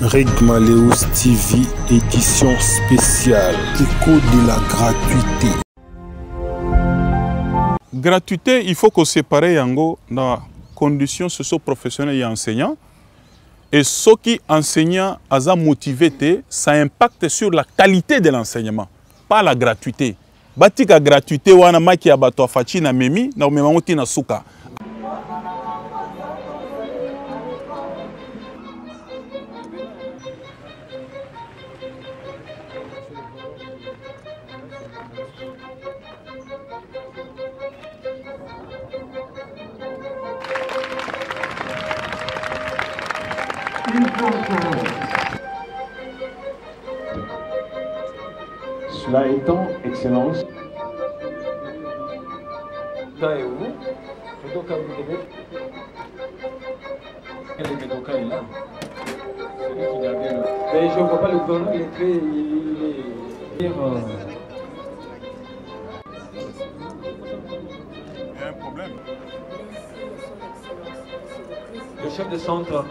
Regmaleus TV, édition spéciale, écho de la gratuité. Gratuité, il faut qu'on sépare yango dans conditions socio-professionnelles et enseignants. Et ceux qui enseignent à motiver, ça impacte sur la qualité de l'enseignement, pas la gratuité. Batika gratuité, wana maki abato afachi na memi, na umemauti na suka. Cela étant, Excellence. Taïwo, Médoka Boudébé. Quel est Médoka est là? Celui qui a bien. Mais je ne vois pas le gouverneur, il est très. Il y a un problème. Le chef de centre.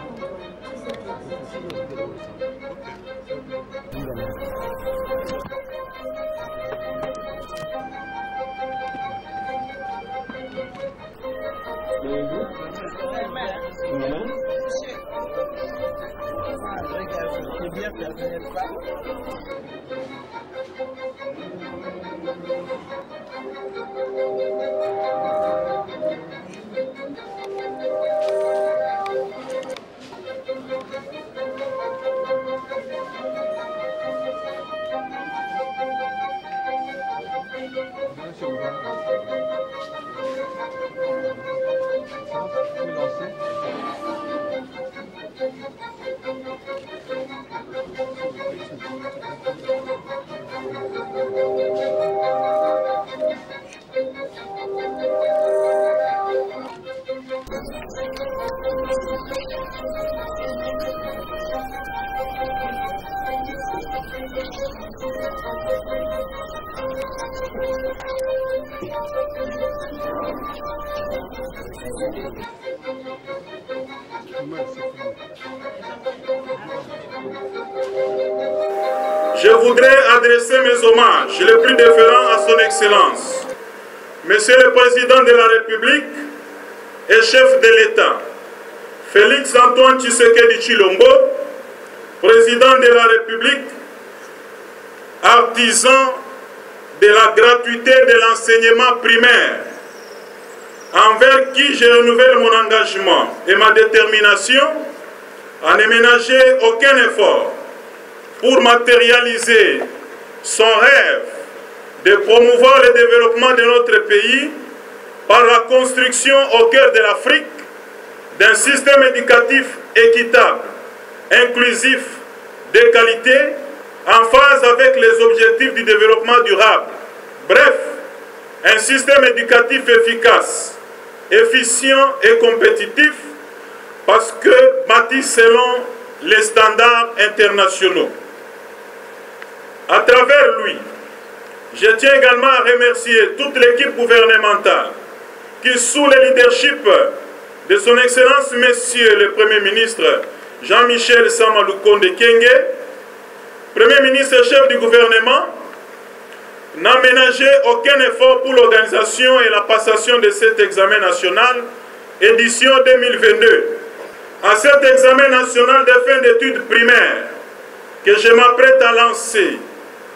Je voudrais adresser mes hommages les plus déférents à son Excellence, Monsieur le Président de la République et chef de l'État, Félix Antoine Tshisekedi Tshilombo, Président de la République, artisan de la gratuité de l'enseignement primaire, envers qui je renouvelle mon engagement et ma détermination à ne ménager aucun effort pour matérialiser son rêve de promouvoir le développement de notre pays par la construction au cœur de l'Afrique d'un système éducatif équitable, inclusif, de qualité, en phase avec les objectifs du développement durable. Bref, un système éducatif efficace, efficient et compétitif parce que bâti selon les standards internationaux. À travers lui, je tiens également à remercier toute l'équipe gouvernementale qui, sous le leadership de son Excellence Monsieur le Premier ministre Jean-Michel Sama Lukonde Kyenge, Premier ministre chef du gouvernement, n'a ménagé aucun effort pour l'organisation et la passation de cet examen national, édition 2022. À cet examen national de fin d'études primaires que je m'apprête à lancer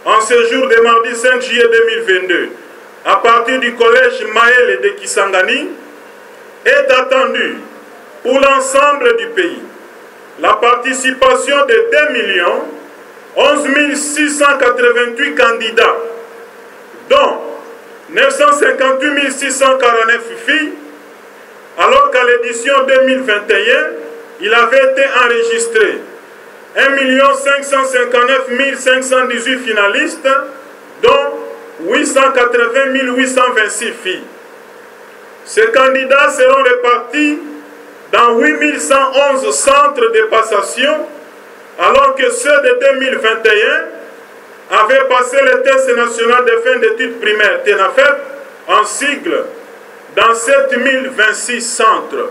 en ce jour de mardi 5 juillet 2022, à partir du collège Maël de Kisangani, est attendue pour l'ensemble du pays la participation de 2 11 688 candidats, dont 958 649 filles, alors qu'à l'édition 2021, il avait été enregistré 1 559 518 finalistes, dont 880 826 filles. Ces candidats seront répartis dans 8 111 centres de passation, alors que ceux de 2021 avait passé le test national de fin d'études primaires, TENAFEP, en sigle, dans 7026 centres.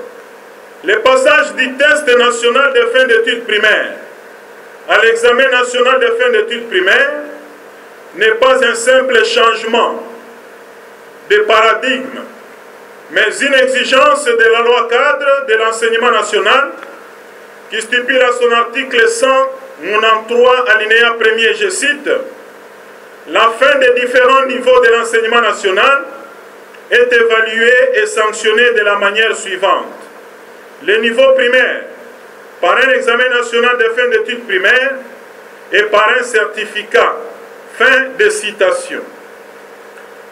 Le passage du test national de fin d'études primaires à l'examen national de fin d'études primaires n'est pas un simple changement de paradigme, mais une exigence de la loi cadre de l'enseignement national qui stipule à son article 193 alinéa 1er, je cite, « La fin des différents niveaux de l'enseignement national est évaluée et sanctionnée de la manière suivante. Le niveau primaire, par un examen national de fin d'études primaires et par un certificat. » Fin de citation.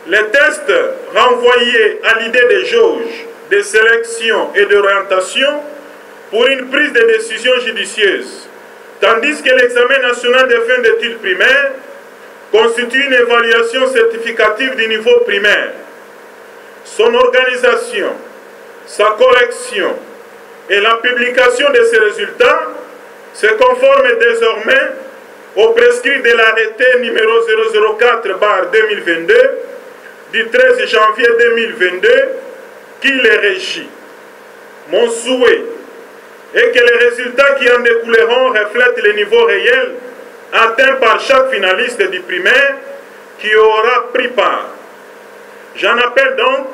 Les tests renvoyés à l'idée des jauges, de sélection et d'orientation pour une prise de décision judicieuse, tandis que l'examen national de fin d'études primaires constitue une évaluation certificative du niveau primaire. Son organisation, sa correction et la publication de ces résultats se conforment désormais au prescrit de l'arrêté numéro 004/2022 du 13 janvier 2022 qui les régit. Mon souhait est que les résultats qui en découleront reflètent les niveaux réels atteints par chaque finaliste du primaire qui aura pris part. J'en appelle donc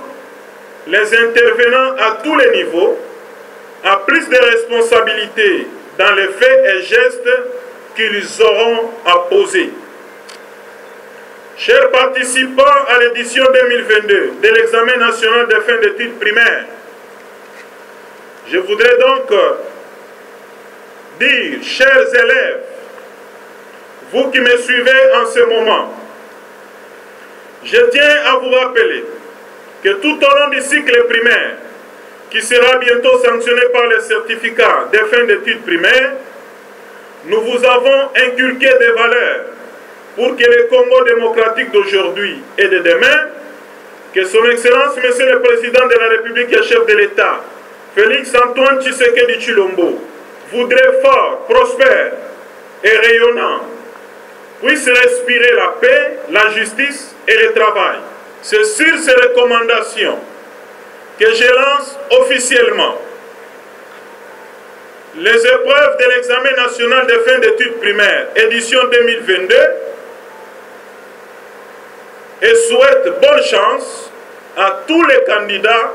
les intervenants à tous les niveaux à plus de responsabilités dans les faits et gestes qu'ils auront à poser. Chers participants à l'édition 2022 de l'examen national de fin d'études primaires, je voudrais donc dire, chers élèves, vous qui me suivez en ce moment, je tiens à vous rappeler que tout au long du cycle primaire, qui sera bientôt sanctionné par les certificats de fin d'études primaires, nous vous avons inculqué des valeurs pour que le Congo démocratique d'aujourd'hui et de demain, que son Excellence, Monsieur le Président de la République et chef de l'État, Félix Antoine Tshisekedi Tshilombo, voudrait fort, prospère et rayonnant, puisse respirer la paix, la justice et le travail. C'est sur ces recommandations que je lance officiellement les épreuves de l'examen national de fin d'études primaires, édition 2022, et souhaite bonne chance à tous les candidats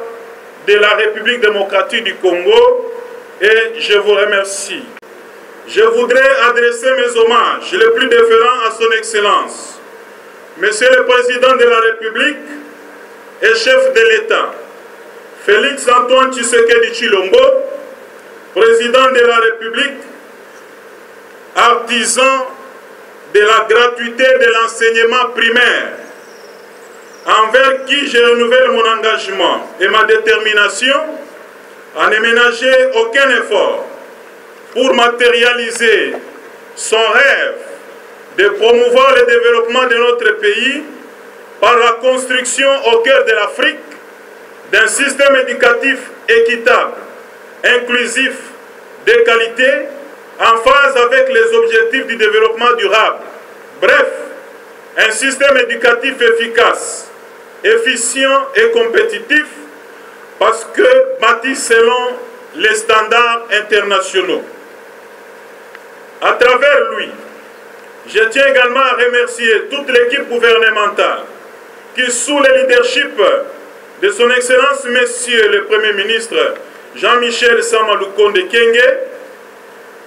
de la République démocratique du Congo et je vous remercie. Je voudrais adresser mes hommages les plus déférents à son Excellence, Monsieur le Président de la République et chef de l'État, Félix Antoine Tshisekedi Tshilombo, Président de la République, artisan de la gratuité de l'enseignement primaire, envers qui je renouvelle mon engagement et ma détermination à ne ménager aucun effort pour matérialiser son rêve de promouvoir le développement de notre pays par la construction au cœur de l'Afrique d'un système éducatif équitable, inclusif, de qualité, en phase avec les objectifs du développement durable. Bref, un système éducatif efficace, efficient et compétitif, parce que bâti selon les standards internationaux. À travers lui, je tiens également à remercier toute l'équipe gouvernementale qui, sous le leadership de son Excellence, Monsieur le Premier ministre Jean-Michel Sama Lukonde Kyenge,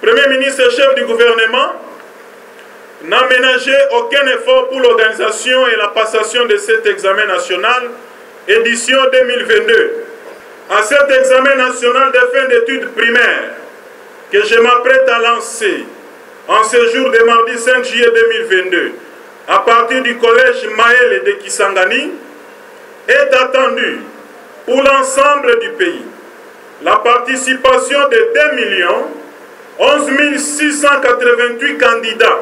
Premier ministre chef du gouvernement, n'a ménagé aucun effort pour l'organisation et la passation de cet examen national, édition 2022. À cet examen national de fin d'études primaires que je m'apprête à lancer en ce jour de mardi 5 juillet 2022, à partir du collège Maël de Kisangani, est attendue pour l'ensemble du pays la participation de 2 11 688 candidats,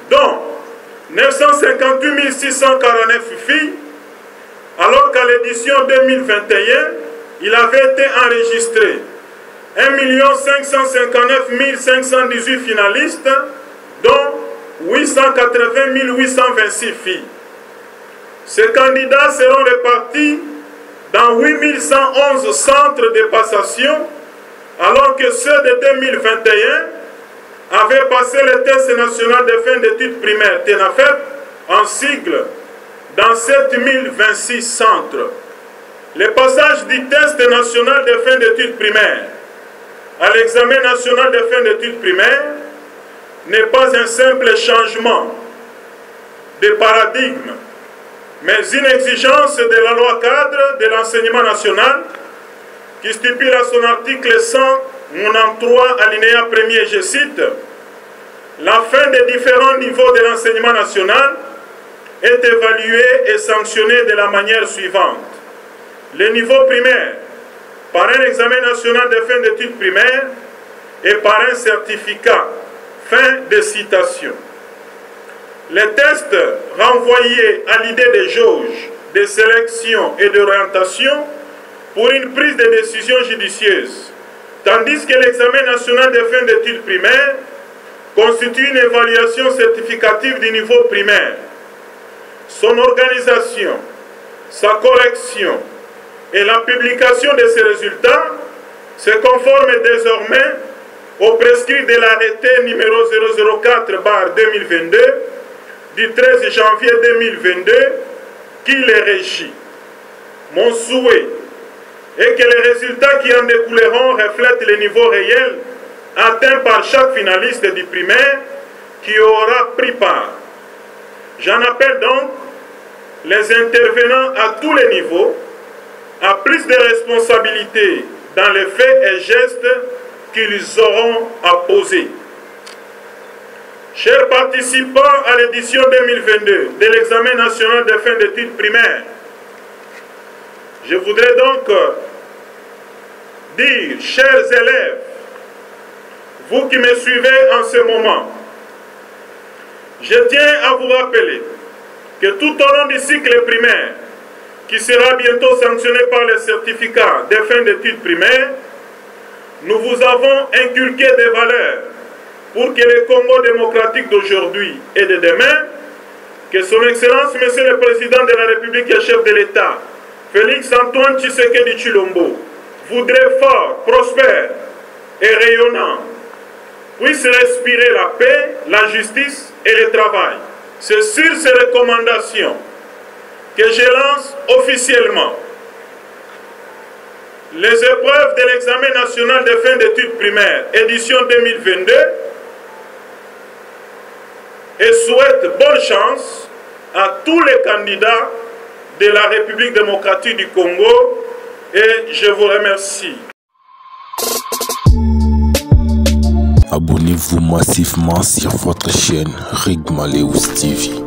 dont 958 649 filles, alors qu'à l'édition 2021, il avait été enregistré 1 559 518 finalistes, dont 880 826 filles. Ces candidats seront répartis dans 8111 centres de passation, alors que ceux de 2021 avaient passé le test national de fin d'études primaires, TENAFEP, en sigle, dans 7026 centres. Le passage du test national de fin d'études primaires à l'examen national de fin d'études primaires n'est pas un simple changement de paradigme, mais une exigence de la loi cadre de l'enseignement national qui stipule à son article 193 alinéa 1er, je cite, « La fin des différents niveaux de l'enseignement national est évaluée et sanctionnée de la manière suivante. Le niveau primaire, par un examen national de fin d'études primaires et par un certificat. » Fin de citation. Les tests renvoyés à l'idée des jauges, de sélection et d'orientation pour une prise de décision judicieuse, tandis que l'examen national de fin d'études primaires constitue une évaluation certificative du niveau primaire. Son organisation, sa correction et la publication de ces résultats se conforment désormais au prescrit de l'arrêté numéro 004/2022 du 13 janvier 2022 qui les régit. Mon souhait est que les résultats qui en découleront reflètent les niveaux réels atteints par chaque finaliste du primaire qui aura pris part. J'en appelle donc les intervenants à tous les niveaux à plus de responsabilités dans les faits et gestes qu'ils auront à poser. Chers participants à l'édition 2022 de l'examen national de fin d'études primaires, je voudrais donc dire, chers élèves, vous qui me suivez en ce moment, je tiens à vous rappeler que tout au long du cycle primaire, qui sera bientôt sanctionné par les certificats de fin d'études primaires, nous vous avons inculqué des valeurs pour que le Congo démocratique d'aujourd'hui et de demain, que son Excellence, Monsieur le Président de la République et chef de l'État, Félix Antoine Tshisekedi Tshilombo, voudrait fort, prospère et rayonnant, puisse respirer la paix, la justice et le travail. C'est sur ces recommandations que je lance officiellement les épreuves de l'examen national de fin d'études primaires, édition 2022, et souhaite bonne chance à tous les candidats de la République démocratique du Congo, et je vous remercie. Abonnez-vous massivement sur votre chaîne Rigma Leus TV.